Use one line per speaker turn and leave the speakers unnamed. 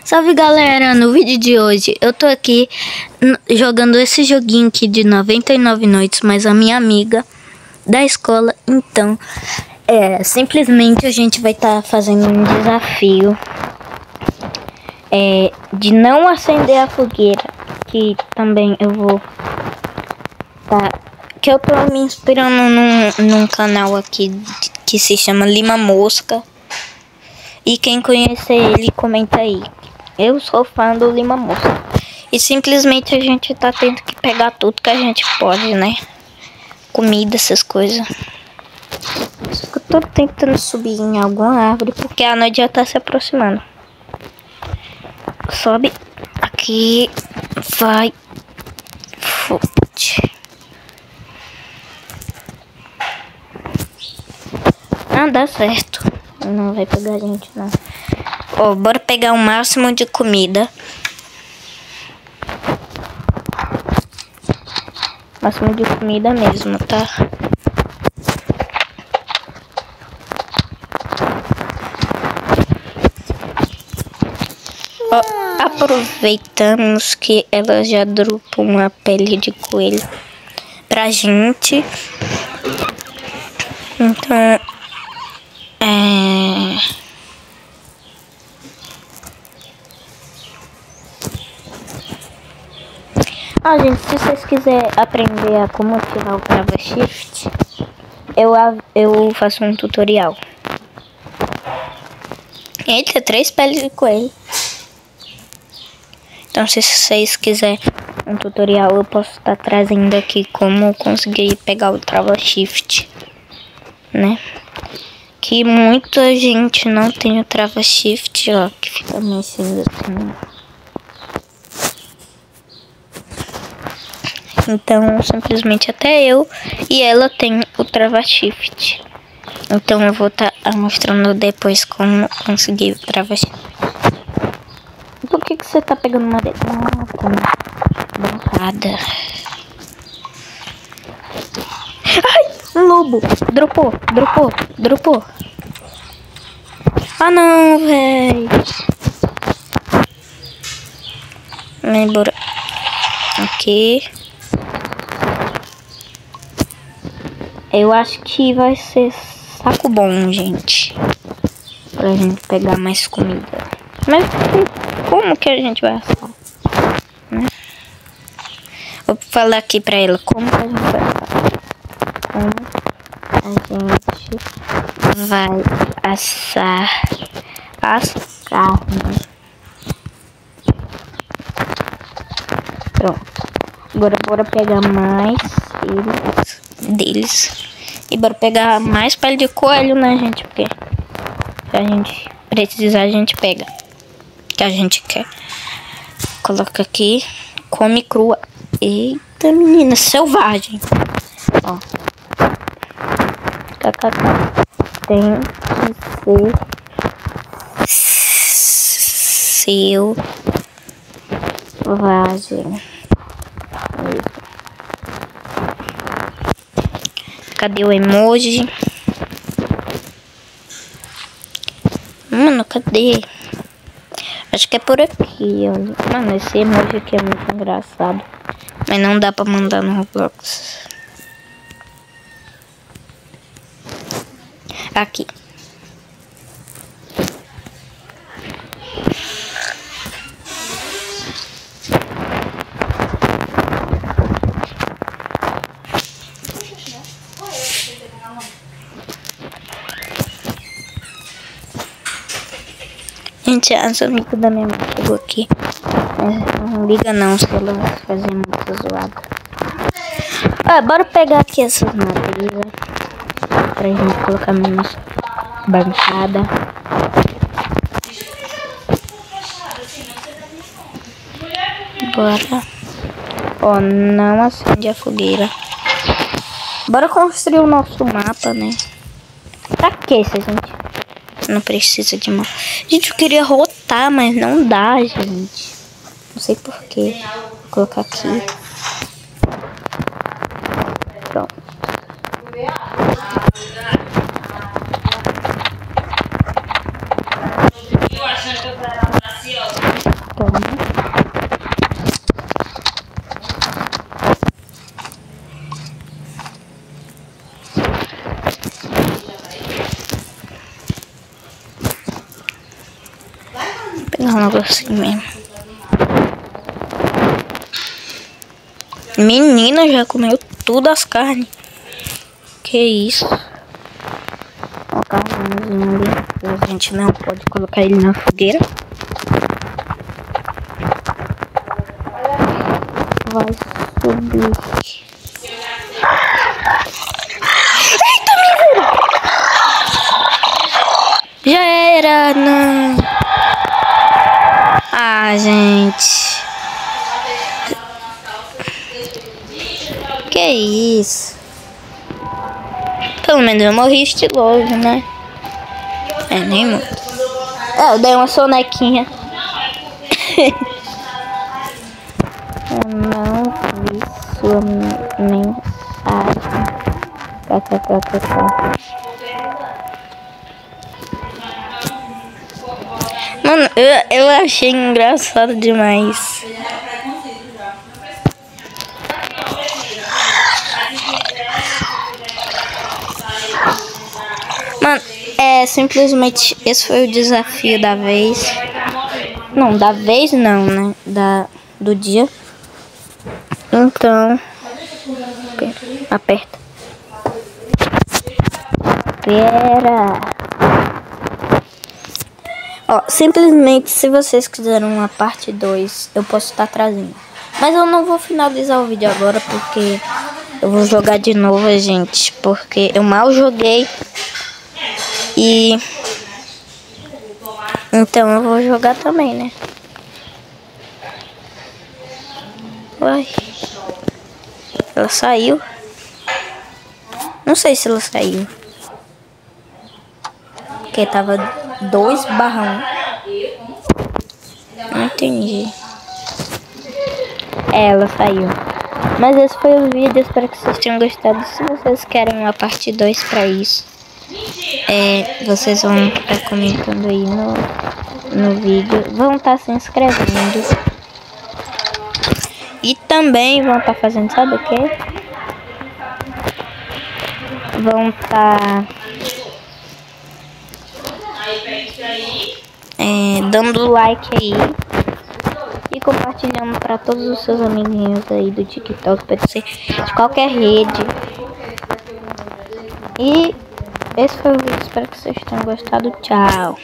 Salve galera, no vídeo de hoje eu tô aqui jogando esse joguinho aqui de 99 noites, mas a minha amiga da escola. Então, simplesmente a gente vai estar fazendo um desafio de não acender a fogueira, que também eu vou que eu tô me inspirando num canal aqui que se chama Lima Mosca. E quem conhece ele, comenta aí. Eu sou fã do Lima Mosca. E simplesmente a gente tá tendo que pegar tudo que a gente pode, né? Comida, essas coisas. Só que eu tô tentando subir em alguma árvore, porque a noite já tá se aproximando. Sobe aqui. Vai. Fute. Ah, dá certo. Não vai pegar a gente, não. Ó, bora pegar o máximo de comida. Máximo de comida mesmo, tá? Ó, aproveitamos que ela já dropou uma pele de coelho pra gente. Então, gente, se vocês quiserem aprender a como ativar o Trava Shift, eu faço um tutorial. Eita, 3 peles de coelho. Então, se vocês quiserem um tutorial, eu posso estar trazendo aqui como conseguir pegar o Trava Shift, né? Que muita gente não tem o Trava Shift, ó, que fica mexendo assim. Então, simplesmente até eu e ela tem o Trava Shift. Então, eu vou estar mostrando depois como conseguir o Trava Shift. Por que você tá pegando madeira? Bancada. Ai, um lobo. Dropou. Ah, não, véi. Embora. Aqui. Eu acho que vai ser saco bom, gente. Pra gente pegar mais comida. Mas como que a gente vai assar? Né? Vou falar aqui pra ela como que a gente vai assar. Como a gente vai assar as carnes. Pronto. Agora bora pegar mais deles. E bora pegar mais pele de coelho, né, gente? Porque se a gente precisar, a gente pega. Que a gente quer. Coloca aqui. Come crua. Eita, menina, selvagem. Ó. Tem que ser selvagem. Cadê o emoji? Mano, cadê? Acho que é por aqui, olha. Mano, esse emoji aqui é muito engraçado. Mas não dá pra mandar no Roblox. Aqui. Gente, as amigas da minha mãe chegou aqui. Mas não liga não se ela fazer muita zoada. Bora pegar aqui essas madeiras pra gente colocar menos bancada. Bora. Ó, não acende a fogueira. Bora construir o nosso mapa, né? Pra que se a gente não precisa de mapa? Gente, eu queria rotar, mas não dá, gente. Não sei porquê. Vou colocar aqui. Pronto. Vou pegar um negocinho mesmo. Menina, já comeu tudo as carnes. Que isso? O carnezinho ali. A gente não pode colocar ele na fogueira. Vai subir. Eita, menina! Já era, não. Ah, gente. Que isso? Pelo menos eu morri estiloso, né? É, nem muito. É, eu dei uma sonequinha. Eu não vi sua mensagem. Mano, eu achei engraçado demais. Mano, simplesmente esse foi o desafio da vez. Não, da vez não, né? Do dia. Então, aperta. Pera. Ó, simplesmente se vocês quiserem uma parte 2, eu posso estar trazendo. Mas eu não vou finalizar o vídeo agora porque eu vou jogar de novo, gente. Porque eu mal joguei. E então eu vou jogar também, né? Uai. Ela saiu. Não sei se ela saiu. Porque tava 2/1. Não entendi. Ela saiu. Mas esse foi o vídeo. Espero que vocês tenham gostado. Se vocês querem uma parte 2 pra isso, vocês vão estar comentando aí no vídeo. Vão estar se inscrevendo. E também vão estar fazendo, sabe o quê? Vão estar dando like aí e compartilhando para todos os seus amiguinhos aí do TikTok, pode ser de qualquer rede. E esse foi o vídeo, espero que vocês tenham gostado. Tchau.